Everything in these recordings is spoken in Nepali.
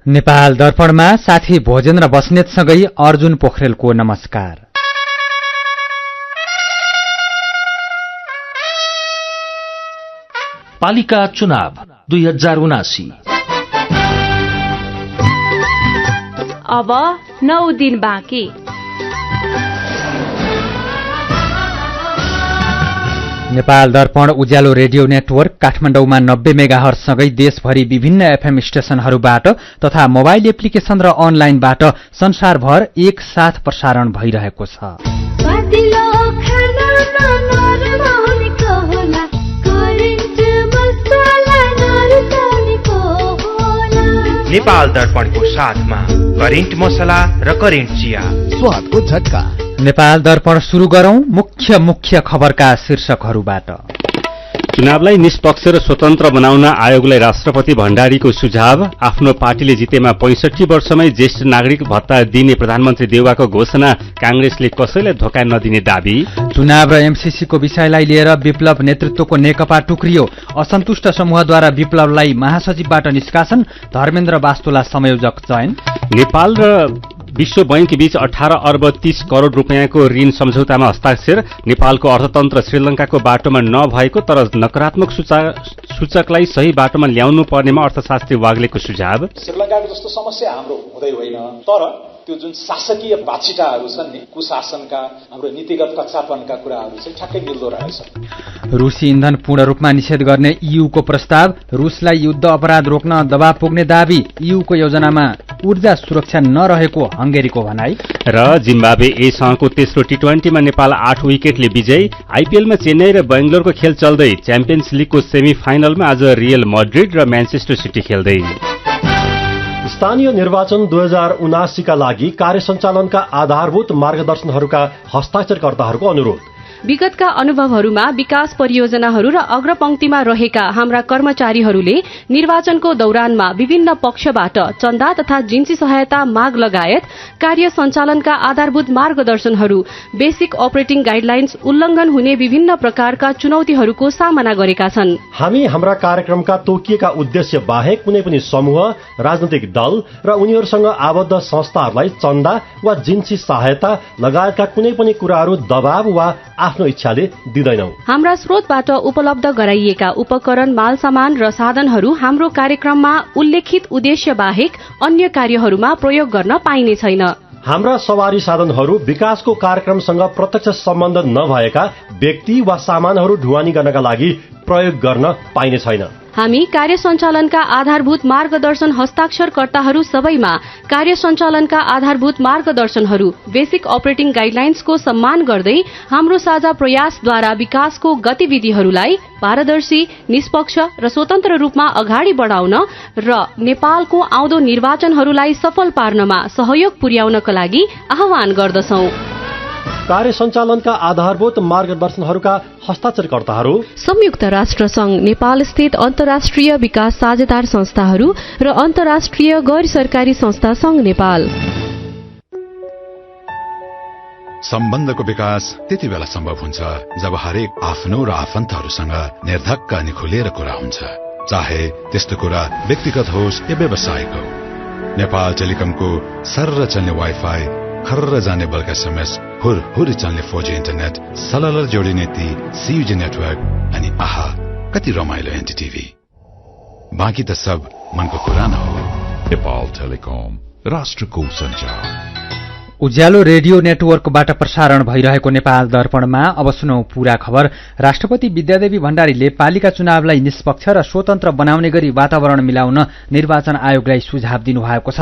नेपाल दर्पणमा साथी भोजेन्द्र बस्नेतसँगै अर्जुन पोखरेलको नमस्कार। पालिका चुनाव 2079 अब 9 दिन बाँकी। नेपाल दर्पण उज्यालो रेडियो नेटवर्क काठमाडौँमा 90 मेगाहर्ज सँगै देशभरि विभिन्न एफएम स्टेशनहरूबाट तथा मोबाइल एप्लिकेशन र अनलाइनबाट संसारभर एकसाथ प्रसारण भइरहेको छ। नेपाल दर्पणको साथमा करेन्ट मसला र करेन्ट चिया, स्वादको झट्का। नेपाल दर्पण सुरु गरौं मुख्य खबरका शीर्षकहरूबाट। चुनावलाई निष्पक्ष र स्वतन्त्र बनाउन आयोगलाई राष्ट्रपति भण्डारीको सुझाव। आफ्नो पार्टीले जितेमा 65 वर्षमै ज्येष्ठ नागरिक भत्ता दिने प्रधानमन्त्री देउवाको घोषणा। कांग्रेसले कसैलाई धोका नदिने दाबी। चुनाव र एमसीसीको विषयलाई लिएर विप्लव नेतृत्वको नेकपा टुक्रियो। असन्तुष्ट समूहद्वारा विप्लवलाई महासचिवबाट निष्कासन। धर्मेन्द्र वास्तुला संयोजक चयन। नेपाल र विश्व बैंक बीच 18 अर्ब 30 करोड़ रुपियाँको ऋण सम्झौतामा हस्ताक्षर। नेपालको अर्थतन्त्र श्रीलंकाको बाटोमा नभएको तर नकारात्मक सूचकलाई सही बाटोमा ल्याउनु पर्नेमा अर्थशास्त्री वाग्लेको सुझाव। श्रीलंकाको जस्तो समस्या हाम्रो हुँदै होइन, तर त्यो जुन शासकीय बाछिटाहरू छन् नि, कुशासनका हाम्रो नीतिगत कच्चापनका कुराहरू चाहिँ ठ्याक्कै मिल्दो रहेछ। रूसी इन्धन पूर्ण रूपमा निषेध गर्ने ईयूको प्रस्ताव। रूसलाई युद्ध अपराध रोक्न दबाव पुग्ने दाबी। ईयूको योजनामा ऊर्जा सुरक्षा नरहेको हंगेरीको भनाई। र जिम्बाब्वे ए-सँगको तेस्रो टी20मा नेपाल 8 विकेटले विजयी। आईपीएलमा चेन्नई र बेंगलोरको खेल चल्दै। च्याम्पियन्स लीगको सेमी फाइनलमा आज रियल मैड्रिड र म्यानचेस्टर सिटी खेल्दै। स्थानीय निर्वाचन 2079 का लागि कार्यसञ्चालनका आधारभूत मार्गदर्शनहरूका हस्ताक्षरकर्ताहरूको अनुरोध। विगतका अनुभवहरूमा विकास परियोजनाहरू र अग्रपंक्तिमा रहेका हाम्रा कर्मचारीहरूले निर्वाचनको दौरानमा विभिन्न पक्षबाट चन्दा तथा जिन्सी सहायता माग लगायत कार्य सञ्चालनका आधारभूत मार्गदर्शनहरू, बेसिक अपरेटिङ गाइडलाइन्स उल्लंघन हुने विभिन्न प्रकारका चुनौतीहरूको सामना गरेका छन्। हामी हाम्रा कार्यक्रमका तोकिएका उद्देश्य बाहेक कुनै पनि समूह, राजनैतिक दल र उनीहरूसँग आबद्ध संस्थाहरूलाई चन्दा वा जिन्सी सहायता लगायतका कुनै पनि कुराहरू दबाव वा आफ्नो इच्छाले दिँदैनौ। हाम्रा स्रोतबाट उपलब्ध गराइएका उपकरण, माल सामान र साधनहरू हाम्रो कार्यक्रममा उल्लेखित उद्देश्य बाहेक अन्य कार्यहरूमा प्रयोग गर्न पाइने छैन। हाम्रा सवारी साधनहरू विकासको कार्यक्रमसँग प्रत्यक्ष सम्बन्ध नभएका व्यक्ति वा सामानहरू ढुवानी गर्नका लागि प्रयोग गर्न पाइने छैन। हामी कार्य सञ्चालनका आधारभूत मार्गदर्शन हस्ताक्षरकर्ताहरू सबैमा कार्य सञ्चालनका आधारभूत मार्गदर्शनहरू, बेसिक अपरेटिङ गाइडलाइन्सको सम्मान गर्दै हाम्रो साझा प्रयासद्वारा विकासको गतिविधिहरूलाई पारदर्शी, निष्पक्ष र स्वतन्त्र रूपमा अगाडि बढाउन र नेपालको आउँदो निर्वाचनहरूलाई सफल पार्नमा सहयोग पुर्याउनका लागि आह्वान गर्दछौं। कार्य सञ्चालनका आधारभूत मार्गदर्शनहरूका हस्ताक्षरकर्ताहरू संयुक्त राष्ट्र संघ, नेपाल स्थित अन्तर्राष्ट्रिय विकास साझेदार संस्थाहरू र अन्तर्राष्ट्रिय गैर सरकारी संस्था संघ नेपाल। सम्बन्धको विकास त्यति बेला सम्भव हुन्छ जब हरेक आफ्नो र आफन्तहरूसँग निर्धक्क अनि खुलेर कुरा हुन्छ, चाहे त्यस्तो कुरा व्यक्तिगत होस् या व्यावसायिक हो। नेपाल टेलिकमको सर्र चल्ने वाइफाई, खर्र जाने बल्क एसएमएस, हुर चल्ने 4G इन्टरनेट, सलल जोडिने ती CUG नेटवर्क अनि आहा कति रमाइलो एनटीटीभी। बाँकी त सब मनको कुरा न हो। नेपाल टेलिकम, राष्ट्रको सञ्चार। उज्यालो रेडियो नेटवर्कबाट प्रसारण भइरहेको नेपाल दर्पणमा अब सुनौ पूरा खबर। राष्ट्रपति विद्यादेवी भण्डारीले पालिका चुनावलाई निष्पक्ष र स्वतन्त्र बनाउने गरी वातावरण मिलाउन निर्वाचन आयोगलाई सुझाव दिनुभएको छ।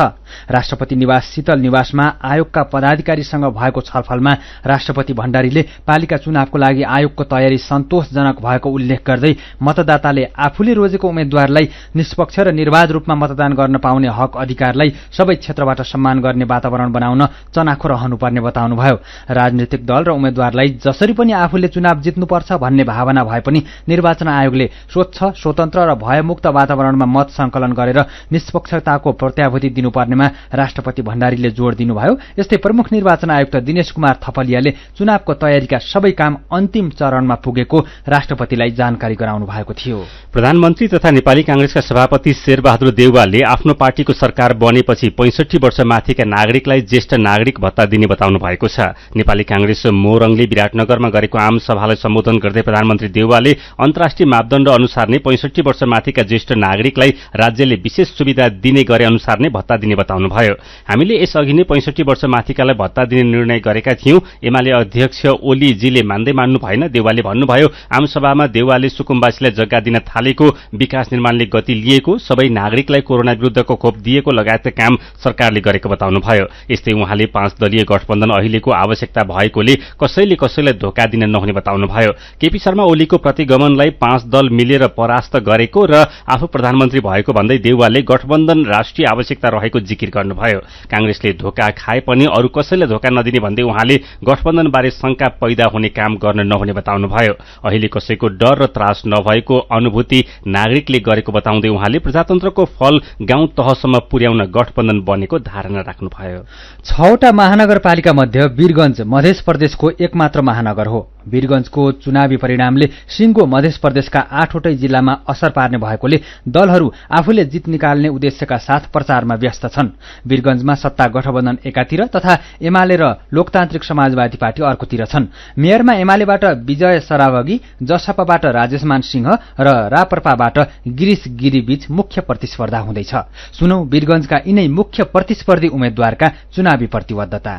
राष्ट्रपति निवास शीतल निवासमा आयोगका पदाधिकारीसँग भएको छलफलमा राष्ट्रपति भण्डारीले पालिका चुनावको लागि आयोगको तयारी सन्तोषजनक भएको उल्लेख गर्दै मतदाताले आफूले रोजेको उम्मेद्वारलाई निष्पक्ष र निर्वाध रूपमा मतदान गर्न पाउने हक अधिकारलाई सबै क्षेत्रबाट सम्मान गर्ने वातावरण बनाउन चनाखो रहनुपर्ने बताउनुभयो। राजनीतिक दल र उम्मेद्वारलाई जसरी पनि आफूले चुनाव जित्नुपर्छ भन्ने भावना भए पनि निर्वाचन आयोगले स्वच्छ, स्वतन्त्र र भयमुक्त वातावरणमा मत संकलन गरेर निष्पक्षताको प्रत्याभूति दिनुपर्नेमा रहेकोमा राष्ट्रपति भण्डारीले जोड दिनुभयो। यस्तै प्रमुख निर्वाचन आयुक्त दिनेश कुमार थपलियाले चुनावको तयारीका सबै काम अन्तिम चरणमा पुगेको राष्ट्रपतिलाई जानकारी गराउनु भएको थियो। प्रधानमन्त्री तथा नेपाली कांग्रेसका सभापति शेरबहादुर देउवाले आफ्नो पार्टीको सरकार बनेपछि 65 वर्ष माथिका नागरिकलाई ज्येष्ठ नागरिक भत्ता दिने बताउनु भएको छ। नेपाली कांग्रेस मोरङले विराटनगरमा गरेको आम सभालाई सम्बोधन गर्दै प्रधानमन्त्री देउवाले अन्तर्राष्ट्रिय मापदण्ड अनुसार नै 65 वर्ष माथिका ज्येष्ठ नागरिकलाई राज्यले विशेष सुविधा दिने गरे अनुसार नै भत्ता दिने बताउनुभयो। हामीले यसअघि नै 65 वर्ष माथिकालाई भत्ता दिने निर्णय गरेका थियौं। एमाले अध्यक्ष ओलीजीले मान्दै मान्नु भएन। देउवाले भन्नुभयो, आमसभामा देउवाले सुकुम्बासीलाई जग्गा दिन थालेको, विकास निर्माणले गति लिएको, सबै नागरिकलाई कोरोना विरुद्धको खोप दिएको लगायतका काम सरकारले गरेको बताउनुभयो। यस्तै उहाँले 5 दलीय गठबन्धन अहिलेको आवश्यकता भएकोले कसैले कसैलाई धोका दिन नहुने बताउनुभयो। केपी शर्मा ओलीको प्रतिगमनलाई 5 दल मिलेर परास्त गरेको र आफू प्रधानमन्त्री भएको भन्दै देउवाले गठबन्धन राष्ट्रिय आवश्यकता रहेको जिकिर गर्नुभयो। कांग्रेसले धोका खाए पनि अरू कसैले धोका नदिने भन्दै उहाँले गठबन्धनबारे शंका पैदा हुने काम गर्न नहुने बताउनुभयो। अहिले कसैको डर र त्रास नभएको अनुभूति नागरिकले गरेको बताउँदै उहाँले प्रजातन्त्रको फल गाउँ तहसम्म पुर्याउन गठबन्धन बनेको धारणा राख्नुभयो। 6वटा महानगरपालिका मध्ये वीरगञ्ज मध्य प्रदेशको एकमात्र महानगर हो। वीरगञ्जको चुनावी परिणामले सिंगो मध्य प्रदेशका 8वटै जिल्लामा असर पार्ने भएकोले दलहरू आफूले जित निकाल्ने उद्देश्यका साथ प्रचारमा व्यस्त छन्। वीरगञ्जमा सत्ता गठबन्धन एकातिर तथा एमाले र लोकतान्त्रिक समाजवादी पार्टी अर्कोतिर छन्। मेयरमा एमालेबाट विजय सरावगी, जसपाबाट राजेशमान सिंह र राप्रपाबाट गिरीश गिरीबीच मुख्य प्रतिस्पर्धा हुँदैछ। सुनौ वीरगञ्जका यिनै मुख्य प्रतिस्पर्धी उम्मेद्वारका चुनावी प्रतिबद्धता।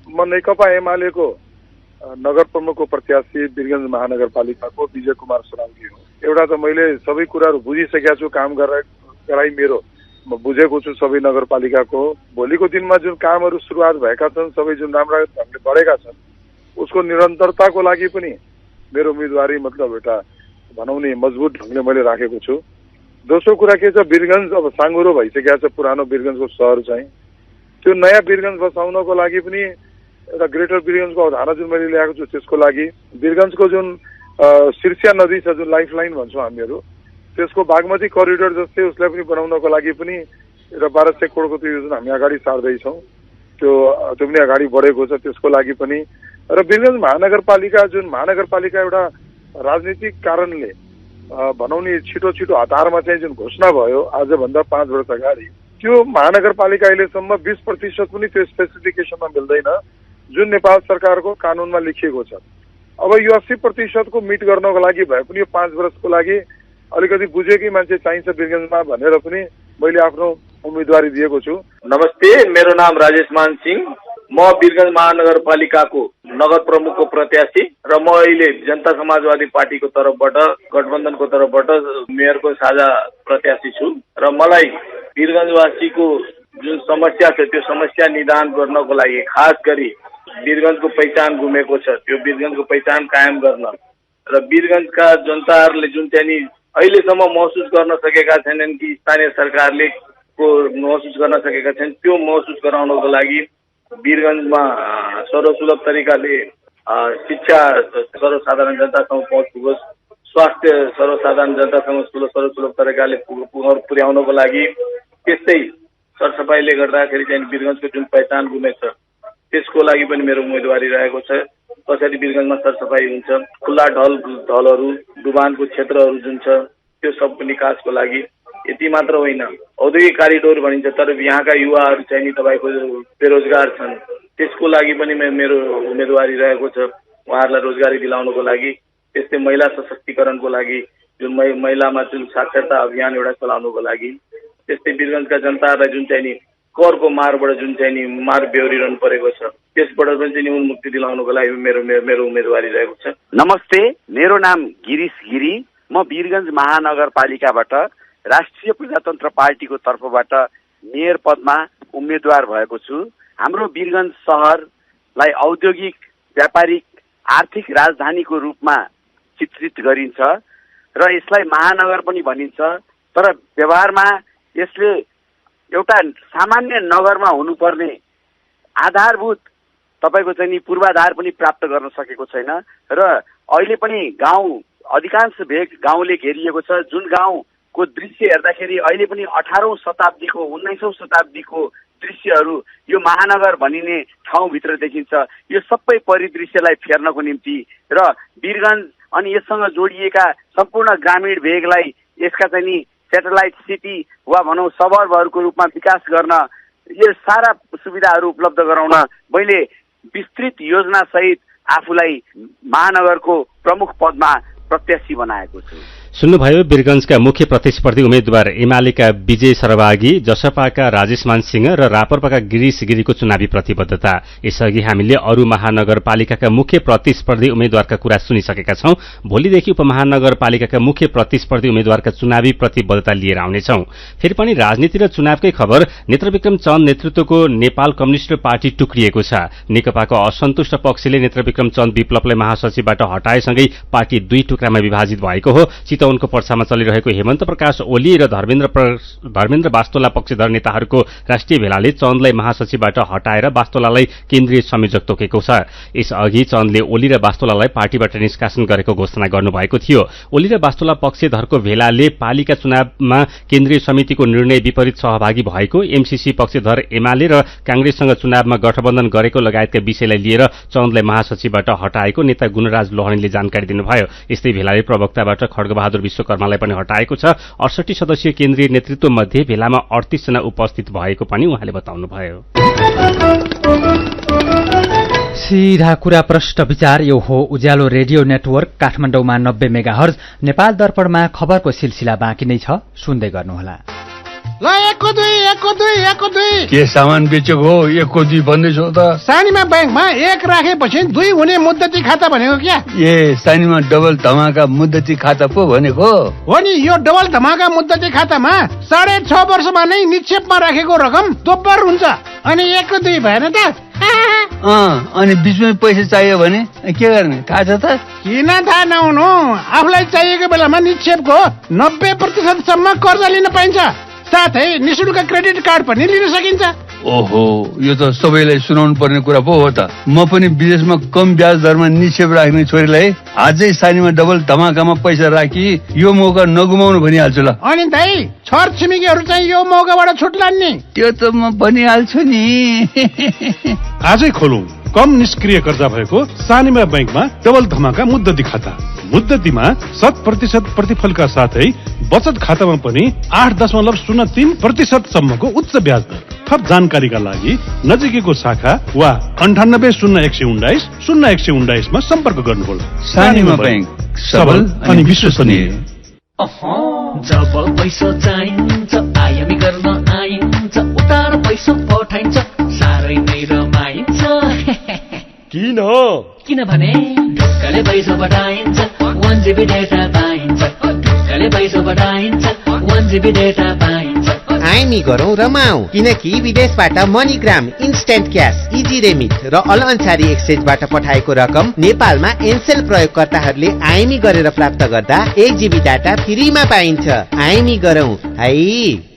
म नेकपा एमालेको नगर प्रमुखको प्रत्याशी वीरगञ्ज महानगरपालिकाको विजय कुमार सरावगी हो। एउटा त मैले सबै कुराहरू बुझिसकेका छु, काम गराइ मेरो म बुझेको छु सबै नगरपालिकाको। भोलिको दिनमा जुन कामहरू सुरुवात भएका छन्, सबै जुन राम्रा ढंगले बढेका छन्, उसको निरन्तरताको लागि पनि मेरो उम्मेदवारी मतलब एउटा भनौँ नि मजबुत ढंगले मैले राखेको छु। दोस्रो कुरा के छ, वीरगञ्ज अब साँगुरो भइसकेको छ। पुरानो वीरगञ्जको सहर चाहिँ त्यो नयाँ वीरगञ्ज बसाउनको लागि पनि एउटा ग्रेटर वीरगञ्जको अवधारणा जुन मैले ल्याएको छु, त्यसको लागि वीरगञ्जको जुन शीर्षिया नदी छ, जुन लाइफ लाइन भन्छौँ हामीहरू, त्यसको बागमती करिडोर जस्तै उसलाई पनि बनाउनको लागि पनि एउटा 1200 करोडको त्यो योजना हामी अगाडि सार्दैछौँ। त्यो पनि अगाडि बढेको छ। त्यसको लागि पनि र वीरगञ्ज महानगरपालिका जुन महानगरपालिका एउटा राजनीतिक कारणले भनौँ नि छिटो छिटो हतारमा चाहिँ जुन घोषणा भयो आजभन्दा 5 वर्ष अगाडि, त्यो महानगरपालिका अहिलेसम्म 20% पनि त्यो स्पेसिफिकेसनमा मिल्दैन जुन नेपाल सरकारको कानूनमा लेखिएको छ। अब यो 80% को मिट गर्नको लागि भए पनि यो 5 वर्षको लागि अलिकति बुझेकै मान्छे चाहिन्छ वीरगञ्जमा भनेर पनि मैले आफ्नो उम्मेदवारी दिएको छु। नमस्ते, मेरो नाम राजेशमान सिंह, म वीरगञ्ज महानगरपालिकाको नगर प्रमुखको प्रत्याशी र म अहिले जनता समाजवादी पार्टीको तर्फबाट गठबन्धनको तर्फबाट मेयरको साझा प्रत्याशी छु र मलाई वीरगञ्जवासीको जुन समस्या छ त्यो समस्या निदान गर्नको लागि, खास गरी वीरगञ्जको पहिचान गुमेको छ त्यो वीरगञ्जको पहिचान कायम गर्न र वीरगञ्जका जनताहरूले जुन चाहिँ अहिलेसम्म महसुस गर्न सकेका छैनन् कि स्थानीय सरकारले को महसुस गर्न सकेका छन्, त्यो महसुस गराउनको लागि वीरगञ्जमा सर्वसुलभ तरिकाले शिक्षा सर्वसाधारण जनतासम्म पहुँच पुगोस्, स्वास्थ्य सर्वसाधारण जनतासँग सर्वसुलभ तरिकाले पुर्याउनको लागि, त्यस्तै सरसफाइले गर्दाखेरि चाहिँ वीरगञ्जको जुन पहिचान गुमेछ त्यसको लागि पनि मेरो उम्मेदवारी रहेको छ। कसरी वीरगञ्जमा सरसफाइ हुन्छ, खुल्ला ढलहरू, डुबानको क्षेत्रहरू जुन छ त्यो सब निकासको लागि। यति मात्र होइन, औद्योगिक करिडोर भनिन्छ तर यहाँका युवाहरू चाहिँ नि तपाईँको बेरोजगार छन्, त्यसको लागि पनि मेरो उम्मेदवारी रहेको छ, उहाँहरूलाई रोजगारी दिलाउनको लागि। त्यस्तै महिला सशक्तिकरणको लागि जुन महिलामा जुन साक्षरता अभियान एउटा चलाउनको लागि, त्यस्तै वीरगञ्जका जनताहरूलाई जुन चाहिँ नि करको मारबाट जुन चाहिँ नि मार बेहोरिरहनु परेको छ त्यसबाट पनि चाहिँ उन्मुक्ति दिलाउनको लागि मेरो उम्मेदवारी रहेको छ। नमस्ते, मेरो नाम गिरीश गिरी, म वीरगञ्ज महानगरपालिकाबाट राष्ट्रिय प्रजातन्त्र पार्टीको तर्फबाट मेयर पदमा उम्मेद्वार भएको छु। हाम्रो वीरगञ्ज सहरलाई औद्योगिक, व्यापारिक, आर्थिक राजधानीको रूपमा चित्रित गरिन्छ र यसलाई महानगर पनि भनिन्छ, तर व्यवहारमा यसले एउटा सामान्य नगरमा हुनुपर्ने आधारभूत तपाईको चाहिँ नि पूर्वाधार पनि प्राप्त गर्न सकेको छैन र अहिले पनि गाउँ अधिकांश भेग गाउँले घेरिएको छ। जुन गाउँ को दृश्य हेर्दाखेरि अहिले पनि 18औं शताब्दीको 19औं शताब्दीको दृश्यहरू यो महानगर भनिने ठाउँभित्र देखिन्छ। यो सबै परिदृश्यलाई फेर्नको निम्ति र वीरगञ्ज अनि यससँग जोडिएका सम्पूर्ण ग्रामीण भेगलाई यसका चाहिँ सेटेलाइट सिटी वा भनौँ सबर्बहरूको रूपमा विकास गर्न यो सारा सुविधाहरू उपलब्ध गराउन मैले विस्तृत योजना सहित आफूलाई महानगरको प्रमुख पदमा प्रत्याशी बनाएको छु। सुन्नुभयो वीरगञ्जका मुख्य प्रतिस्पर्धी उम्मेद्वार एमालेका विजय सरवागी, जसपाका राजेश मान सिंह र रापरपाका गिरीश गिरीको चुनावी प्रतिबद्धता। यसअघि हामीले अरू महानगरपालिकाका मुख्य प्रतिस्पर्धी उम्मेद्वारका कुरा सुनिसकेका छौं। भोलिदेखि उपमहानगरपालिकाका मुख्य प्रतिस्पर्धी उम्मेद्वारका चुनावी प्रतिबद्धता लिएर आउनेछौं। फेरि पनि राजनीति र चुनावकै खबर। नेत्रविक्रम चन्द नेतृत्वको नेपाल कम्युनिस्ट पार्टी टुक्रिएको छ। नेकपाको असन्तुष्ट पक्षले नेत्रविक्रम चन्द विप्लवलाई महासचिवबाट हटाएसँगै पार्टी दुई टुक्रामा विभाजित भएको हो। चितवनको पर्सामा चलिरहेको हेमन्त प्रकाश ओली र धर्मेन्द्र बास्तोला पक्षधर नेताहरूको राष्ट्रिय भेलाले चन्दलाई महासचिवबाट हटाएर बास्तोलालाई केन्द्रीय संयोजक तोकेको छ। यसअघि चन्दले ओली र बास्तोलालाई पार्टीबाट निष्कासन गरेको घोषणा गर्नुभएको थियो। ओली र बास्तोला पक्षधरको भेलाले पालिका चुनावमा केन्द्रीय समितिको निर्णय विपरीत सहभागी भएको, एमसीसी पक्षधर एमाले र कांग्रेससँग चुनावमा गठबन्धन गरेको लगायतका विषयलाई लिएर चन्दलाई महासचिवबाट हटाएको नेता गुणराज लोहनीले जानकारी दिनुभयो। यस्तै भेलाले प्रवक्ताबाट खड्गबहादुर विश्वकर्मालाई पनि हटाएको छ। 68 सदस्यीय केन्द्रीय नेतृत्व मध्ये भेलामा 38 जना उपस्थित भएको पनि उहाँले बताउनुभयो। सीधा कुरा प्रष्ट विचार यो हो उज्यालो रेडियो नेटवर्क काठमाडौँमा 90 मेगाहर्ज। नेपाल दर्पणमा खबरको सिलसिला बाँकी नै छ, सुन्दै गर्नुहोला। ल एको दुई के सामान बेचेको हो? एको दुई भन्दैछौ त? सानीमा ब्याङ्कमा एक राखेपछि दुई हुने मुद्दती खाता भनेको क्या? ए सानीमा डबल धमाका मुद्दती खाता पो भनेको हो नि। यो डबल धमाका मुद्दती खातामा 6.5 वर्षमा नै निक्षेपमा राखेको रकम दोब्बर हुन्छ। अनि एको दुई भएन त? अनि बिचमा पैसा चाहियो भने के गर्ने थाहा छ त? किन थाहा नहुनु, आफूलाई चाहिएको बेलामा निक्षेपको 90% सम्म कर्जा लिन पाइन्छ। साथै निशुल्क क्रेडिट कार्ड पनि लिन सकिन्छ। ओहो, यो त सबैलाई सुनाउनु पर्ने कुरा पो हो त। म पनि विदेशमा कम ब्याज दरमा निक्षेप राख्ने छोरीलाई आजै सानीमा डबल धमाकामा पैसा राखी यो मौका नगुमाउनु भनिहाल्छु ल। अनि दाइ छर छिमेकीहरू चाहिँ यो मौकाबाट छुट्लान् नि? त्यो त म भनिहाल्छु नि। आजै खोलौं कम निष्क्रिय कर्जा भएको सानीमा ब्याङ्कमा डबल धमाका मुद्दती खाता। मुद्दतीमा 100% प्रतिफलका साथै बचत खातामा पनि 8.03% सम्मको उच्च ब्याज दर। थप जानकारीका लागि नजिकैको शाखा वा 980119 मा सम्पर्क गर्नुहोला। सानीमा ब्याङ्क, सबल अनि विश्वसनीय। जब पैसा चाहिन्छ आयामी गर्न आइन्छ, उतार पैसा पठाइन्छ, साह्रै नै रमाइन्छ। किनभने ढुक्कले पैसा पठाइन्छ, 1 GB डेटा पाइन्छ। ढुक्कले पैसा पठाइन्छ, 1 GB डेटा पाइन्छ। आइमी गरौँ रमाऊ, किनकि विदेशबाट MoneyGram, instant cash, easy remit र अल अन्सारी एक्सचेन्जबाट पठाएको रकम नेपालमा एनसेल प्रयोगकर्ताहरूले आइमी गरेर प्राप्त गर्दा 1 GB डाटा फ्रीमा पाइन्छ। आइमी गरौँ है।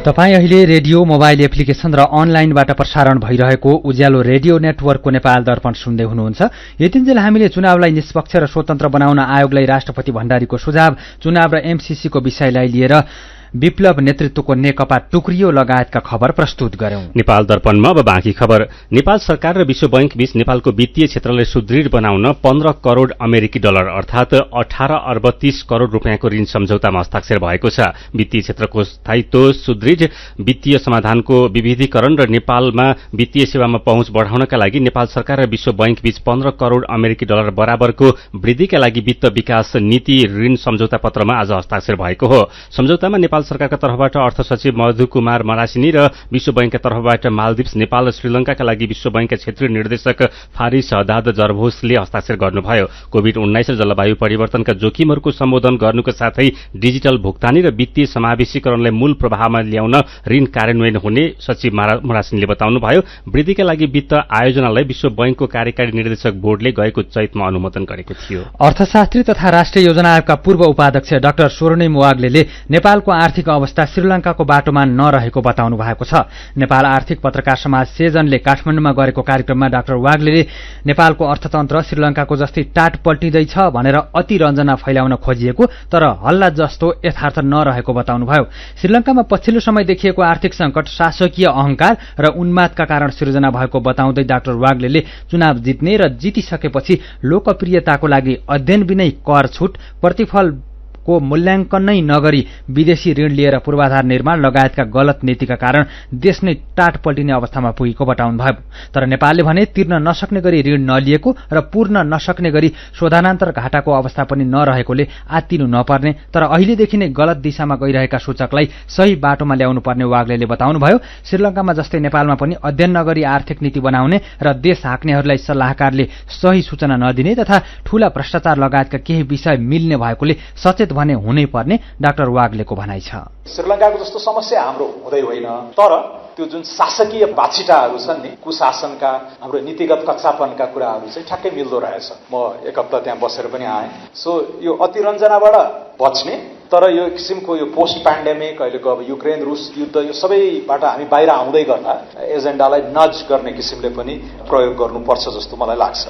तपाईँ अहिले रेडियो मोबाइल एप्लिकेशन र अनलाइनबाट प्रसारण भइरहेको उज्यालो रेडियो नेटवर्कको नेपाल दर्पण सुन्दै हुनुहुन्छ। यतिन्जेल हामीले चुनावलाई निष्पक्ष र स्वतन्त्र बनाउन आयोगलाई राष्ट्रपति भण्डारीको सुझाव, चुनाव र एमसीसीको विषयलाई लिएर विप्लव नेतृत्वको नेकपा टुक्रियो लगायतका खबर प्रस्तुत गर्यौं। नेपाल दर्पणमा अब बाँकी खबर। नेपाल सरकार र विश्व बैंक बीच नेपालको वित्तीय क्षेत्रलाई सुदृढ बनाउन 15 करोड़ अमेरिकी डलर अर्थात 18 अर्ब 30 करोड़ रुपियाँको ऋण सम्झौतामा हस्ताक्षर भएको छ। वित्तीय क्षेत्रको स्थायित्व, सुदृढ वित्तीय समाधानको विविधीकरण र नेपालमा वित्तीय सेवामा पहुँच बढ़ाउनका लागि नेपाल सरकार र विश्व बैंक बीच 15 करोड़ अमेरिकी डलर बराबरको वृद्धिका लागि वित्त विकास नीति ऋण सम्झौता पत्रमा आज हस्ताक्षर भएको हो। सम्झौतामा नेपाल सरकारका तर्फबाट अर्थ सचिव मधु कुमार मरासिनी र विश्व बैंकका तर्फबाट मालदिप्स, नेपाल र श्रीलंकाका लागि विश्व बैंकका क्षेत्रीय निर्देशक फारिस हदाद जरभोसले हस्ताक्षर गर्नुभयो। कोभिड-19 र जलवायु परिवर्तनका जोखिमहरूको सम्बोधन गर्नुका साथै डिजिटल भुक्तानी र वित्तीय समावेशीकरणलाई मूल प्रभावमा ल्याउन ऋण कार्यान्वयन हुने सचिव मरासिनीले बताउनुभयो। वृद्धिका लागि वित्त आयोजनालाई विश्व बैंकको कार्यकारी निर्देशक बोर्डले गएको चैतमा अनुमोदन गरेको थियो। अर्थशास्त्री तथा राष्ट्रिय योजना आयोगका पूर्व उपाध्यक्ष डाक्टर स्वर्णिम वाग्लेले नेपालको आर्थिक अवस्था श्रीलङ्काको बाटोमा नरहेको बताउनु भएको छ। नेपाल आर्थिक पत्रकार समाज सेजनले काठमाडौँमा गरेको कार्यक्रममा डाक्टर वाग्लेले नेपालको अर्थतन्त्र श्रीलङ्काको जस्तै टाट पल्टिँदैछ भनेर अतिरञ्जना फैलाउन खोजिएको तर हल्ला जस्तो यथार्थ नरहेको बताउनुभयो। श्रीलङ्कामा पछिल्लो समय देखिएको आर्थिक संकट शासकीय अहंकार र उन्मादका कारण सिर्जना भएको बताउँदै डाक्टर वाग्लेले चुनाव जित्ने र जितिसकेपछि लोकप्रियताको लागि अध्ययन बिनै कर छुट प्रतिफलको मूल्याङ्कन नै नगरी विदेशी ऋण लिएर पूर्वाधार निर्माण लगायतका गलत नीतिका कारण देश नै टाट पल्टिने अवस्थामा पुगेको बताउनुभयो। तर नेपालले भने तिर्न नसक्ने गरी ऋण नलिएको र पूर्ण नसक्ने गरी शोधनान्तर घाटाको अवस्था पनि नरहेकोले आत्तिनु नपर्ने तर अहिलेदेखि नै गलत दिशामा गइरहेका सूचकलाई सही बाटोमा ल्याउनु पर्ने वाग्लेले बताउनुभयो। श्रीलङ्कामा जस्तै नेपालमा पनि अध्ययन नगरी आर्थिक नीति बनाउने र देश हाँक्नेहरूलाई सल्लाहकारले सही सूचना नदिने तथा ठूला भ्रष्टाचार लगायतका केही विषय मिल्ने भएकोले सचेत भने हुनै पर्ने डाक्टर वाग्लेको भनाइ छ। श्रीलङ्काको जस्तो समस्या हाम्रो हुँदै होइन तर त्यो जुन शासकीय बाछिटाहरू छन् नि कुशासनका हाम्रो नीतिगत कच्चापनका कुराहरू चाहिँ ठ्याक्कै मिल्दो रहेछ। म एक हप्ता त्यहाँ बसेर पनि आएँ। सो यो अतिरञ्जनाबाट बच्ने तर यो किसिमको यो पोस्ट प्यान्डेमिक अहिलेको अब युक्रेन रुस युद्ध यो सबैबाट हामी बाहिर आउँदै गर्दा एजेन्डालाई नज गर्ने किसिमले पनि प्रयोग गर्नुपर्छ जस्तो मलाई लाग्छ।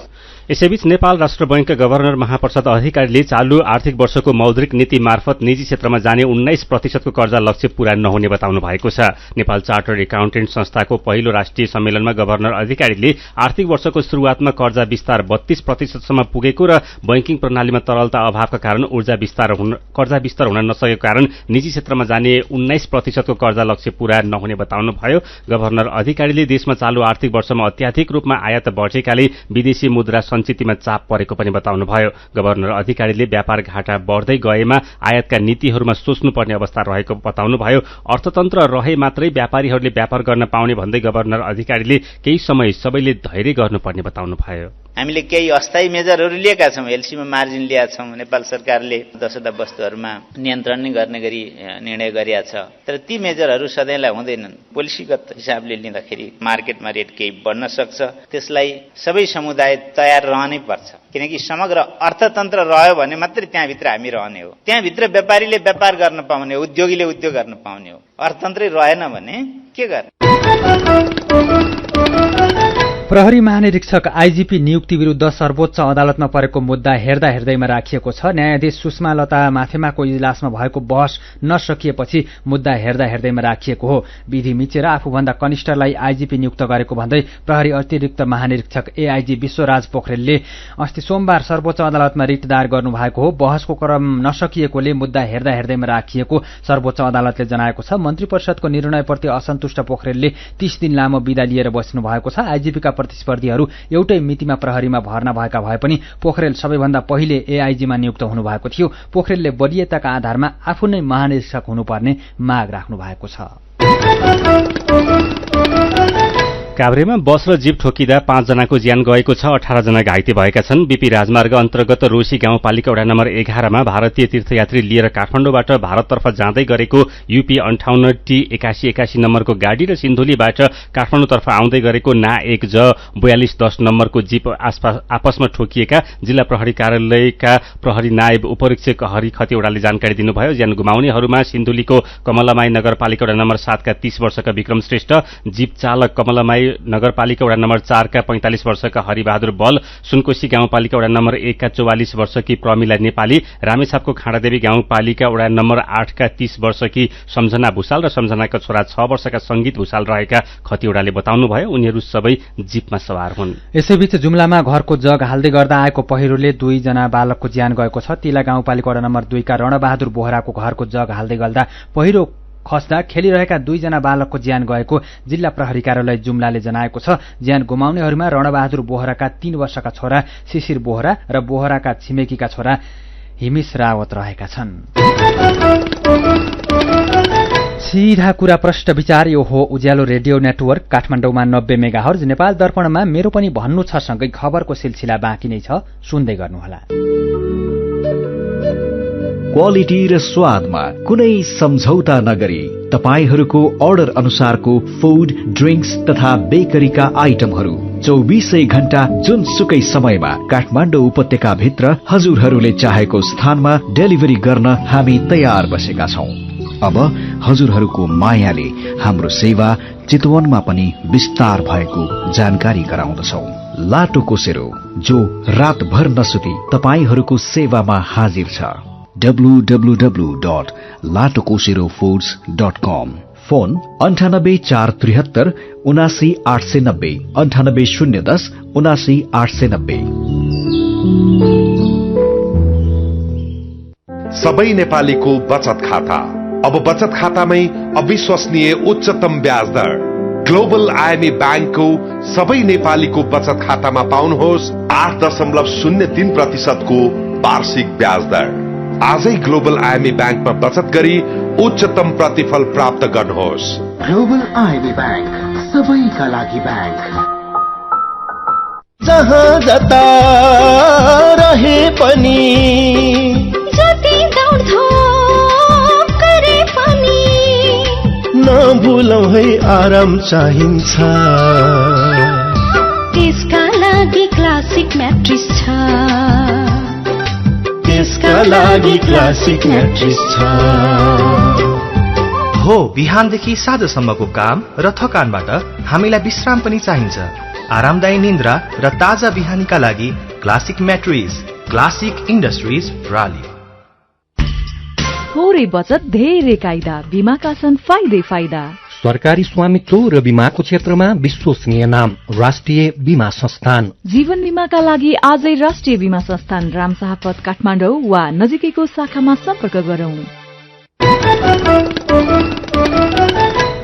यसैबीच नेपाल राष्ट्र बैंकका गभर्नर महाप्रसाद अधिकारीले चालू आर्थिक वर्षको मौद्रिक नीति मार्फत निजी क्षेत्रमा जाने 19% को कर्जा लक्ष्य पूरा नहुने बताउनु भएको छ। नेपाल चार्टर्ड एकाउन्टेन्ट संस्थाको पहिलो राष्ट्रिय सम्मेलनमा गभर्नर अधिकारीले आर्थिक वर्षको शुरूआतमा कर्जा विस्तार 32% सम्म पुगेको र बैंकिङ प्रणालीमा तरलता अभावका कारण कर्जा विस्तार हुन नसकेको कारण निजी क्षेत्रमा जाने 19% को कर्जा लक्ष्य पूरा नहुने बताउनुभयो। गभर्नर अधिकारीले देशमा चालू आर्थिक वर्षमा अत्याधिक रूपमा आयात बढेकाले विदेशी मुद्रा संचितिमा चाप परेको पनि बताउनुभयो। गभर्नर अधिकारीले व्यापार घाटा बढ्दै गएमा आयातका नीतिहरूमा सोच्नुपर्ने अवस्था रहेको बताउनुभयो। अर्थतन्त्र रहे मात्रै व्यापारीहरूले व्यापार गर्न पाउने भन्दै गभर्नर अधिकारीले केही समय सबैले धैर्य गर्नुपर्ने बताउनुभयो। हामीले केही अस्थायी मेजरहरू लिएका छौं। एलसीमा मार्जिन लिएका छौं। नेपाल सरकारले 10वटा वस्तुहरूमा नियन्त्रण नै गर्ने गरी निर्णय गरिया छ। तर ती मेजरहरू सधैँलाई हुँदैनन्। पोलिसीगत हिसाबले लिँदाखेरि मार्केटमा रेट केही बढ्न सक्छ। त्यसलाई सबै समुदाय तयार रहनै पर्छ किनकि समग्र अर्थतन्त्र रह्यो भने मात्रै त्यहाँभित्र हामी रहने हो। त्यहाँभित्र व्यापारीले व्यापार गर्न पाउने हो, उद्योगीले उद्योग गर्न पाउने हो। अर्थतन्त्रै रहेन भने के गर्ने? प्रहरी महानिरीक्षक आईजीपी नियुक्ति विरुद्ध सर्वोच्च अदालतमा परेको मुद्दा हेर्दैमा राखिएको छ। न्यायाधीश सुषमा लता माथेमाको इजलासमा भएको बहस नसकिएपछि मुद्दा हेर्दैमा राखिएको हो। विधि मिचेर आफूभन्दा कनिष्ठलाई आईजीपी नियुक्त गरेको भन्दै प्रहरी अतिरिक्त महानिरीक्षक एआईजी विश्वराज पोखरेलले अस्ति सोमबार सर्वोच्च अदालतमा रिट दायर गर्नु भएको हो। बहसको क्रम नसकिएकोले मुद्दा हेर्दैमा राखिएको सर्वोच्च अदालतले जनाएको छ। मन्त्री परिषदको निर्णयप्रति असन्तुष्ट पोखरेलले 30 दिन लामो बिदा लिएर बस्नु भएको छ। आईजीपीका प्रतिस्पर्धीहरू एउटै मितिमा प्रहरीमा भर्ना भएका भए पनि पोखरेल सबैभन्दा पहिले एआईजीमा नियुक्त हुनुभएको थियो। पोखरेलले वरियताका आधारमा आफू नै महानिरीक्षक हुनुपर्ने माग राख्नु भएको छ। काभ्रेमा बस र जीप ठोकिँदा 5 जनाको ज्यान गएको छ, 18 जना घाइते भएका छन्। बीपी राजमार्ग अन्तर्गत रोशी गाउँपालिका वडा नम्बर 11 मा भारतीय तीर्थयात्री लिएर काठमाडौँबाट भारततर्फ जाँदै गरेको यूपी 58T8181 नम्बरको गाडी र सिन्धुलीबाट काठमाडौँतर्फ आउँदै गरेको ना 1J 4210 नम्बरको जीप आपसमा ठोकिएका जिल्ला प्रहरी कार्यालयका प्रहरी नायब उपरीक्षक हरि खतिवड़ाले जानकारी दिनुभयो। ज्यान गुमाउनेहरूमा सिन्धुलीको कमलामाई नगरपालिका वडा नम्बर 7 का 30 वर्षका विक्रम श्रेष्ठ, जीप चालक कमलामाई नगरपालिका वडा नम्बर 4 का 45 वर्षका हरिबहादुर बल, सुनकोशी गाउँपालिका वडा नम्बर 1 का 44 वर्षकी प्रमिला नेपाली, रामेछापको खाँडादेवी गाउँपालिका वडा नम्बर 8 का 30 वर्षकी सम्झना भूषाल र सम्झनाका छोरा 6 वर्षका संगीत भूषाल रहेका खतिवड़ाले बताउनुभयो। उनीहरू सबै जीपमा सवार हुन्। यसैबीच जुम्लामा घरको जग हाल्दै गर्दा आएको पहिरोले 2 जना बालकको ज्यान गएको छ। तिला गाउँपालिका वडा नम्बर 2 का रणबहादुर बोहराको घरको जग हाल्दै गर्दा पहिरो खस्दा खेलिरहेका 2 जना बालकको ज्यान गएको जिल्ला प्रहरी कार्यालय जुम्लाले जनाएको छ। ज्यान गुमाउनेहरूमा रणबहादुर बोहराका 3 वर्षका छोरा शिशिर बोहरा र बोहराका छिमेकीका छोरा हिमिश रावत रहेका छन्। सीधा कुरा प्रश्न विचार यो हो उज्यालो रेडियो नेटवर्क काठमाडौँमा 90 मेगाहर्ज। नेपाल दर्पणमा मेरो पनि भन्नु छ सँगै खबरको सिलसिला बाँकी नै छ, सुन्दै गर्नुहोला। क्वालिटी र स्वादमा कुनै सम्झौता नगरी तपाईहरूको अर्डर अनुसारको फूड, ड्रिंक्स तथा बेकरीका आइटमहरू 24 घण्टा जुनसुकै समयमा काठमाडौँ उपत्यका भित्र हजुरहरूले चाहेको स्थानमा डेलिभरी गर्न हामी तयार बसेका छौं। अब हजुरहरूको मायाले हाम्रो सेवा चितवनमा पनि विस्तार भएको जानकारी गराउँदछौ। लाटो कोसेरो, जो रातभर नसुती तपाईहरूको सेवामा हाजिर छ। www.latokoserofoods.com। फोन 984737 79890 98010 79890। सबै नेपालीको बचत खाता अब बचत खातामै अविश्वसनीय उच्चतम ब्याज दर। ग्लोबल आईएमई बैंकको सबै नेपालीको बचत खातामा पाउनुहोस् 8.03% को वार्षिक ब्याज दर। आजै ग्लोबल आईएमई बैंकमा बचत गरी उच्चतम प्रतिफल प्राप्त गर्नुहोस्। ग्लोबल आईएमई बैंक, सबैका लागि बैंक। जहाँ जता रहे पनि, जति दौडधोप गरे पनि, नभुलौ है आराम चाहिन्छ। त्यसका लागि क्लासिक म्याट्रिस छ, त्यसका लागि क्लासिक म्याट्रिस छ। हो, बिहानदेखि साँझसम्मको काम र थकानबाट हामीलाई विश्राम पनि चाहिन्छ। आरामदायी निन्द्रा र ताजा बिहानीका लागि क्लासिक म्याट्रिस, क्लासिक इन्डस्ट्रिज प्राली। थोरै बचत धेरै कायदा, बीमाका छन् फाइदै फाइदा। सरकारी स्वामित्व र बीमाको क्षेत्रमा विश्वसनीय नाम राष्ट्रिय बीमा संस्थान। जीवन बीमाका लागि आजै राष्ट्रिय बीमा संस्थान रामशाहपथ काठमाडौँ वा नजिकैको शाखामा सम्पर्क गरौं।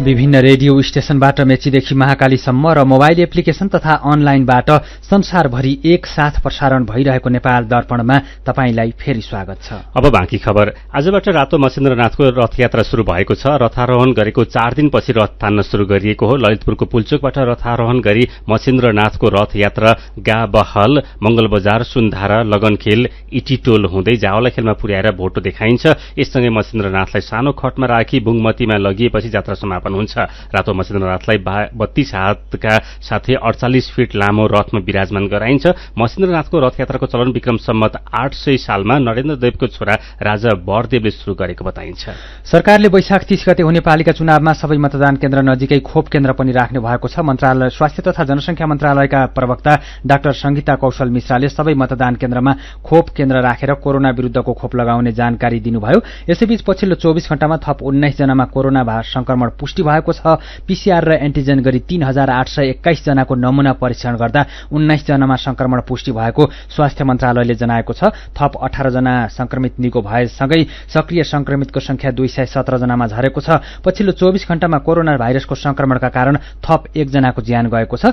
विभिन्न रेडियो स्टेशनबाट मेचीदेखि महाकालीसम्म र मोबाइल एप्लिकेशन तथा अनलाइनबाट संसारभरि एकसाथ प्रसारण भइरहेको नेपाल दर्पणमा तपाईंलाई फेरि स्वागत छ। अब बाँकी खबर। आजबाट रातो महेन्द्रनाथको रथयात्रा शुरू भएको छ। रथारोहण गरेको 4 दिनपछि रथ तान्न शुरू गरिएको हो। ललितपुरको पुल्चोकबाट रथारोहण गरी महेन्द्रनाथको रथयात्रा गाबहल, मंगलबजार, सुन्धारा, लगनखेल, इटीटोल हुँदै जावलाखेलमा पुर्याएर भोटो देखाइन्छ। यससँगै महेन्द्रनाथलाई सानो खटमा राखी बुङमतीमा लगिएपछि यात्रा समापन हुन्छ। रातो महेन्द्रनाथलाई 32 हातका साथै 48 फिट लामो रथमा विराजमान गराइन्छ। महेन्द्रनाथको रथयात्राको चलन विक्रम सम्मत 800 सालमा नरेन्द्रदेवको छोरा राजा बरदेवले शुरू गरेको बताइन्छ। सरकारले वैशाख 30 गते हुने पालिका चुनावमा सबै मतदान केन्द्र नजिकै खोप केन्द्र पनि राख्ने भएको छ। मन्त्रालय स्वास्थ्य तथा जनसंख्या मन्त्रालयका प्रवक्ता डाक्टर संगीता कौशल मिश्राले सबै मतदान केन्द्रमा खोप केन्द्र राखेर कोरोना विरुद्धको खोप लगाउने जानकारी दिनुभयो। यसैबीच पछिल्लो 24 घण्टामा थप 19 जनामा कोरोना संक्रमण पुष्टि भएको छ। पीसीआर र एन्टिजेन गरी 3821 जनाको नमूना परीक्षण गर्दा 19 जनामा संक्रमण पुष्टि भएको स्वास्थ्य मन्त्रालयले जनाएको छ। थप 18 जना संक्रमित निको भएसँगै सक्रिय संक्रमितको संख्या 217 जनामा झरेको छ। पछिल्लो 24 घण्टामा कोरोना भाइरसको संक्रमणका कारण थप 1 जनाको ज्यान गएको छ।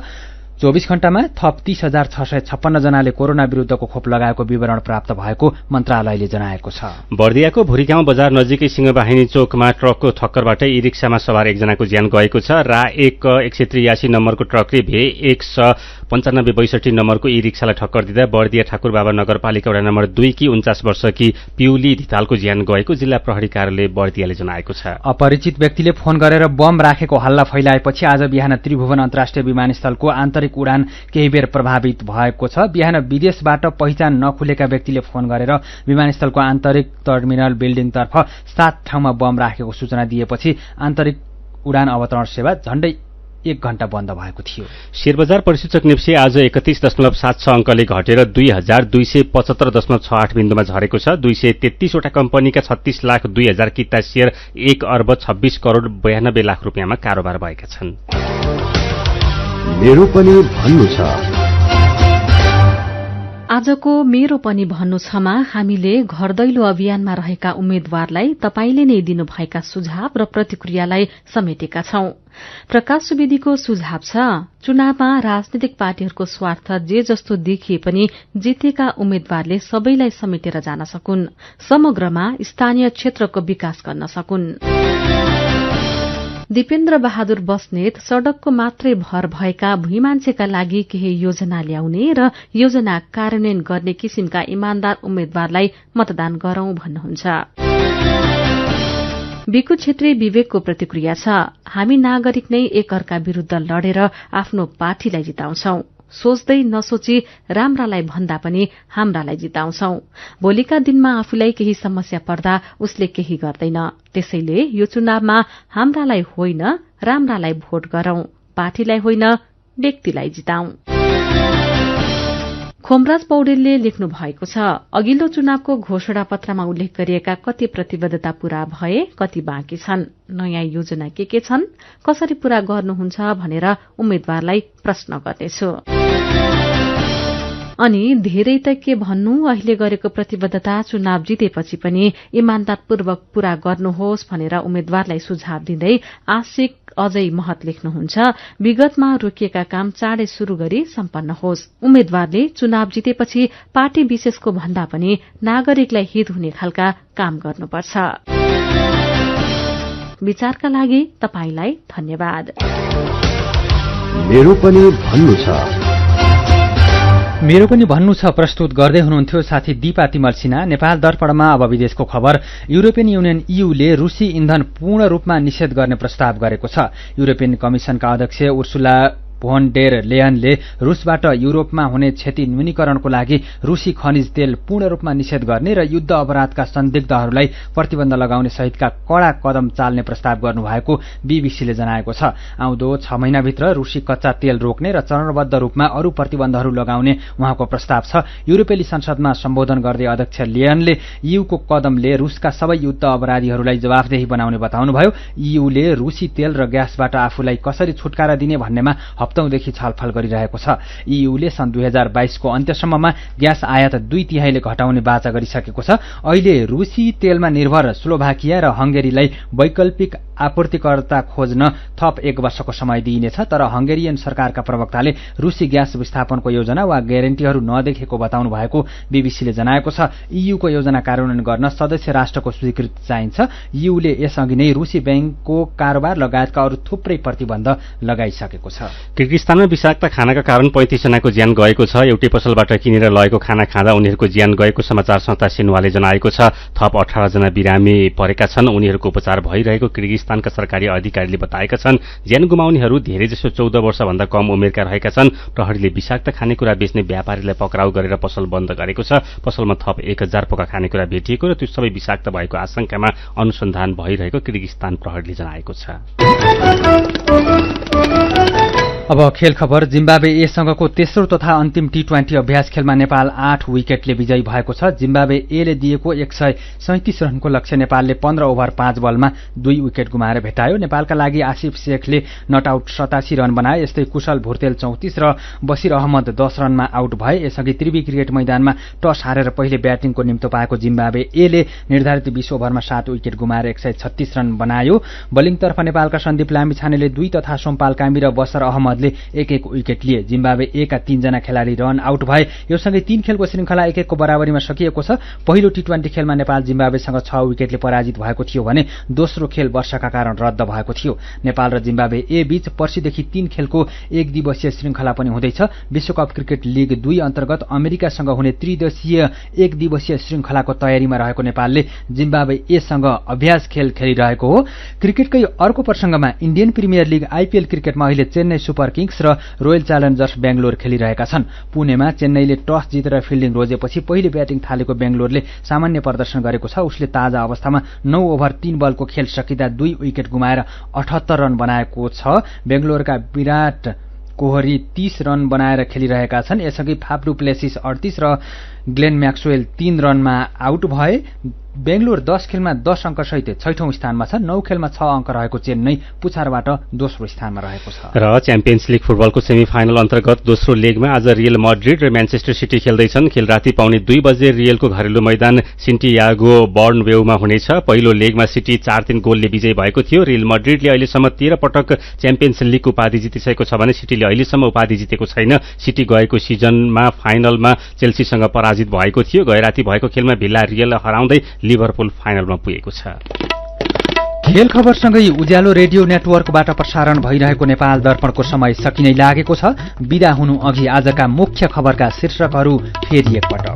24 घण्टामा थप 30,656 जनाले कोरोना विरुद्धको खोप लगाएको विवरण प्राप्त भएको मन्त्रालयले जनाएको छ। बर्दियाको भुरीगाउँ बजार नजिकै सिंहवाहिनी चोकमा ट्रकको ठक्करबाट ई रिक्सामा सवार 1 जनाको ज्यान गएको छ। रा 1 183 नम्बरको ट्रकले भे 195 नम्बरको ई रिक्सालाई ठक्कर दिँदा बर्दिया ठाकुरबाबा नगरपालिका वडा नम्बर 2 की 49 वर्षकी पिउली धितालको ज्यान गएको जिल्ला प्रहरी कार्यालय बर्दियाले जनाएको छ। अपरिचित व्यक्तिले फोन गरेर बम राखेको हल्ला फैलाएपछि आज बिहान त्रिभुवन अन्तर्राष्ट्रिय विमानस्थलको आन्तरिक उडान केही बेर प्रभावित भएको छ। बिहान विदेशबाट पहिचान नखुलेका व्यक्तिले फोन गरेर विमानस्थलको आन्तरिक टर्मिनल बिल्डिङतर्फ 7 ठाउँमा बम राखेको सूचना दिएपछि आन्तरिक उडान अवतरण सेवा झण्डै 1 घण्टा बन्द भएको थियो। शेयरबजार परिसूचक निफ्टी आज 31.76 अंकले घटेर 2275.68 बिन्दुमा झरेको छ। 233 वटा कम्पनीका 36,02,000 किता शेयर 1 अर्ब 26 करोड 92 लाख रुपियाँमा कारोबार भएका छन्। मेरो पनि भन्नु छ। आजको मेरो पनि भन्नु छमा हामीले घर दैलो अभियानमा रहेका उम्मेद्वारलाई तपाईले नै दिनुभएका सुझाव र प्रतिक्रियालाई समेटेका छौं। प्रकाश सुवेदीको सुझाव छ, चुनावमा राजनीतिक पार्टीहरूको स्वार्थ जे जस्तो देखिए पनि जितेका उम्मेद्वारले सबैलाई समेटेर जान सकुन्, समग्रमा स्थानीय क्षेत्रको विकास गर्न सकुन्। दिपेन्द्र बहादुर बस्नेत सड़कको मात्रै भर भएका भुइँमान्छेका लागि केही योजना ल्याउने र योजना कार्यान्वयन गर्ने किसिमका इमान्दार उम्मेद्वारलाई मतदान गरौं भन्नुहुन्छ। विकु छेत्री विवेकको प्रतिक्रिया छ, हामी नागरिक नै एकअर्का विरूद्ध लडेर आफ्नो पार्टीलाई जिताउँछौं। सोच्दै नसोची राम्रालाई भन्दा पनि हाम्रालाई जिताउँछौं। भोलिका दिनमा आफूलाई केही समस्या पर्दा उसले केही गर्दैन। त्यसैले यो चुनावमा हाम्रालाई होइन राम्रालाई भोट गरौं, पार्टीलाई होइन व्यक्तिलाई जिताउँ। खोमराज पौडेलले लेख्नु भएको छ, अघिल्लो चुनावको घोषणा पत्रमा उल्लेख गरिएका कति प्रतिबद्धता पूरा भए, कति बाँकी छन्, नयाँ योजना के छन्, कसरी पूरा गर्नुहुन्छ भनेर उम्मेद्वारलाई प्रश्न गर्नेछु। अनि धेरै त के भन्नु, अहिले गरेको प्रतिबद्धता चुनाव जितेपछि पनि इमानदारपूर्वक पूरा गर्नुहोस् भनेर उम्मेद्वारलाई सुझाव दिँदै आशिक अजय महत लेख्नुहुन्छ, विगतमा रोकिएका काम चाँडै शुरू गरी सम्पन्न होस्। उम्मेद्वारले चुनाव जितेपछि पार्टी विशेषको भन्दा पनि नागरिकलाई हित हुने खालका काम गर्नुपर्छ। विचारका लागि तपाईलाई धन्यवाद। मेरो पनि भन्नु छ। मेरो पनि भन्नु छ प्रस्तुत गर्दै हुनुहुन्थ्यो साथी दीपा तिमल सिन्हा। नेपाल दर्पणमा अब विदेशको खबर। युरोपियन युनियन ईयूले रूसी इन्धन पूर्ण रूपमा निषेध गर्ने प्रस्ताव गरेको छ। युरोपियन कमिसनका अध्यक्ष उर्सुला भोन डेर लेयनले रूसबाट युरोपमा हुने क्षति न्यूनीकरणको लागि रूसी खनिज तेल पूर्ण रूपमा निषेध गर्ने र युद्ध अपराधका संदिग्धहरूलाई प्रतिबन्ध लगाउने सहितका कड़ा कदम चाल्ने प्रस्ताव गर्नुभएको बीबीसीले जनाएको छ। आउँदो 6 महिनाभित्र रूसी कच्चा तेल रोक्ने र चरणबद्ध रूपमा अरू प्रतिबन्धहरू लगाउने उहाँको प्रस्ताव छ। युरोपेली संसदमा सम्बोधन गर्दै अध्यक्ष लेयनले ईयूको कदमले रूसका सबै युद्ध अपराधीहरूलाई जवाफदेही बनाउने बताउनुभयो। ईयूले रूसी तेल र ग्यासबाट आफूलाई कसरी छुटकारा दिने भन्नेमा हप्तौंदेखि छलफल गरिरहेको छ। ईयूले सन् 2022 को अन्त्यसम्ममा ग्यास आयात 2/3 घटाउने बाचा गरिसकेको छ। अहिले रूसी तेलमा निर्भर स्लोभाकिया र हंगेरीलाई वैकल्पिक आपूर्तिकर्ता खोज्न थप 1 वर्षको समय दिइनेछ, तर हंगेरियन सरकारका प्रवक्ताले रूसी ग्यास विस्थापनको योजना वा ग्यारेन्टीहरू नदेखेको बताउनु भएको बीबीसीले जनाएको छ। ईयूको योजना कार्यान्वयन गर्न सदस्य राष्ट्रको स्वीकृति चाहिन्छ। ईयूले यसअघि नै रूसी बैंकको कारोबार लगायतका अरू थुप्रै प्रतिबन्ध लगाइसकेको छ। किर्गिस्तानमा विषाक्त खानाका कारण 35 जनाको ज्यान गएको छ। एउटै पसलबाट किनेर लगेको खाना खाँदा उनीहरूको ज्यान गएको समाचार संस्था सिन्हुवाले जनाएको छ। थप 18 जना बिरामी परेका छन्। उनीहरूको उपचार भइरहेको किर्गिस्तानका सरकारी अधिकारीले बताएका छन्। ज्यान गुमाउनेहरू धेरैजसो 14 वर्षभन्दा कम उमेरका रहेका छन्। प्रहरीले विषाक्त खानेकुरा बेच्ने व्यापारीलाई पक्राउ गरेर पसल बन्द गरेको छ। पसलमा थप 1000 पोका खानेकुरा भेटिएको र त्यो सबै विषाक्त भएको आशंकामा अनुसन्धान भइरहेको किर्गिस्तान प्रहरीले जनाएको छ। अब खेल खबर। जिम्बाब्वे ए सँगको तेस्रो तथा अन्तिम टी20 अभ्यास खेलमा नेपाल 8 विकेटले विजयी भएको छ। जिम्बाब्वे ए ले दिएको 137 रनको लक्ष्य नेपालले 15 ओभर 5 बलमा 2 विकेट गुमाएर भेटायो। नेपालका लागि आसिफ शेखले नट आउट 87 रन बनाए। यस्तै कुशल भुर्तेल 34 र बसिर अहमद 10 रनमा आउट भए। यसअघि त्रिवी क्रिकेट मैदानमा टस हारेर पहिले ब्याटिङको निम्तो पाएको जिम्बाब्वे ए ले निर्धारित 20 ओभरमा 7 विकेट गुमाएर 136 रन बनायो। बलिङतर्फ नेपालका सन्दीप लामिछानेले 2 तथा सोमपाल कामी र बसर अहमदले 1-1 विकेट लिए। जिम्बाब्वे ए का 3 जना खेलाडी रन आउट भए। यो सँगै 3 खेलको श्रृंखला 1-1 को बराबरीमा सकिएको छ। पहिलो टी20 खेलमा नेपाल जिम्बाब्वेसँग 6 विकेटले पराजित भएको थियो भने दोस्रो खेल वर्षाका कारण रद्द भएको थियो। नेपाल र जिम्बाब्वे ए बीच पर्सिदेखि 3 खेलको 1 दिवसीय श्रृंखला पनि हुँदैछ। विश्वकप क्रिकेट लीग 2 अन्तर्गत अमेरिकासँग हुने त्रिदिवसीय 1 दिवसीय श्रृंखलाको तयारीमा रहेको नेपालले जिम्बाब्वे ए सँग अभ्यास खेल खेलिरहेको हो। क्रिकेटकै अर्को प्रसंगमा इन्डियन प्रिमियर लीग आईपीएल क्रिकेटमा अहिले चेन्नई सुपर किङ्स र रोयल च्यालेन्जर्स बेंगलोर खेलिरहेका छन्। पुणेमा चेन्नईले टस जितेर फिल्डिङ रोजेपछि पहिले ब्याटिङ थालेको बेंगलोरले सामान्य प्रदर्शन गरेको छ। उसले ताजा अवस्थामा 9 ओभर 3 बलको खेल सकिँदा 2 विकेट गुमाएर 78 रन बनाएको छ। बेंगलोरका विराट कोहली 30 रन बनाएर खेलिरहेका छन्। यसअघि फाफ डु प्लेसिस 38 र ग्लेन म्याक्सवेल 3 रनमा आउट भए। बेंगलोर 10 खेलमा 10 अंकसहित 6औं स्थानमा छ। 9 खेलमा 6 अंक रहेको चेन्नई पुछारबाट दोस्रो स्थानमा रहेको छ। र च्याम्पियन्स लीग फुटबलको सेमिफाइनल अन्तर्गत दोस्रो लेगमा आज रियल मड्रिड र म्यानचेस्टर सिटी खेल्दैछन्। खेल राति पाउने 2 बजे रियलको घरेलु मैदान सिन्टियागो बर्नवेउमा हुनेछ। पहिलो लेगमा सिटी 4-3 गोलले विजयी भएको थियो। रियल मड्रिडले अहिलेसम्म 13 पटक च्याम्पियन्स लीगको उपाधि जितिसकेको छ भने सिटीले अहिलेसम्म उपाधि जितेको छैन। सिटी गएको सिजनमा फाइनलमा चेल्सीसँग पराजित भएको थियो। गए राति भएको खेलमा भिल्ला रियललाई हराउँदै लिभरपुल फाइनलमा पुगेको छ। खेल खबरसँगै उज्यालो रेडियो नेटवर्कबाट प्रसारण भइरहेको नेपाल दर्पणको समय सकिनै लागेको छ। बिदा हुनु अघि आजका मुख्य खबरका शीर्षकहरू फेरि एकपटक।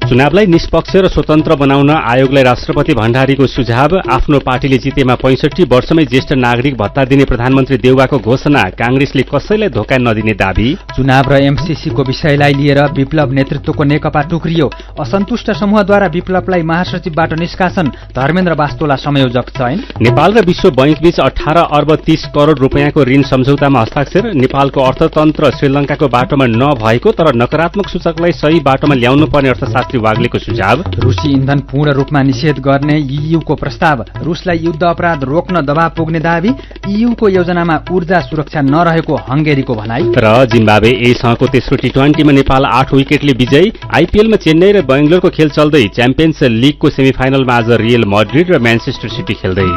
चुनावलाई निष्पक्ष र स्वतन्त्र बनाउन आयोगलाई राष्ट्रपति भण्डारीको सुझाव। आफ्नो पार्टीले जितेमा 65 वर्षमै ज्येष्ठ नागरिक भत्ता दिने प्रधानमन्त्री देउवाको घोषणा। कांग्रेसले कसैलाई धोका नदिने दाबी। चुनाव र एमसीसीको विषयलाई लिएर विप्लव नेतृत्वको नेकपा टुक्रियो। असन्तुष्ट समूहद्वारा विप्लवलाई महासचिवबाट निष्कासन। धर्मेन्द्र वास्तोला संयोजक चयन। नेपाल र विश्व बैंक बीच 18 अर्ब 30 करोड रुपियाँको ऋण सम्झौतामा हस्ताक्षर। नेपालको अर्थतन्त्र श्रीलंकाको बाटोमा नभएको तर नकारात्मक सूचकलाई सही बाटोमा ल्याउनु पर्ने अर्थशास्त्री वाग्लेको सुझाव। रुसी इन्धन पूर्ण रूपमा निषेध गर्ने ईयूको प्रस्ताव। रुसलाई युद्ध अपराध रोक्न दबाव पुग्ने दावी। ईयूको योजनामा ऊर्जा सुरक्षा नरहेको हंगेरीको भनाई। र जिम्बाब्वे एसँगको तेस्रो टी20मा नेपाल 8 विकेटले विजयी। आईपीएलमा चेन्नई र बेंगलोरको खेल चल्दै। च्याम्पियन्स लीगको सेमिफाइनलमा आज रियल मैड्रिड र म्यानचेस्टर सिटी खेल्दै।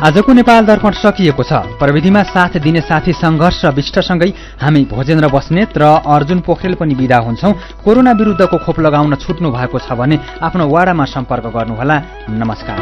आजको नेपाल दर्पण सकिएको छ। प्रविधिमा साथ दिने साथी संघर्ष विष्टसँगै हामी भोजेन्द्र बस्नेत र अर्जुन पोखरेल पनि बिदा हुन्छौं। कोरोना विरुद्धको खोप लगाउन छुट्नु भएको छ भने आफ्नो वाडामा सम्पर्क गर्नुहोला। नमस्कार।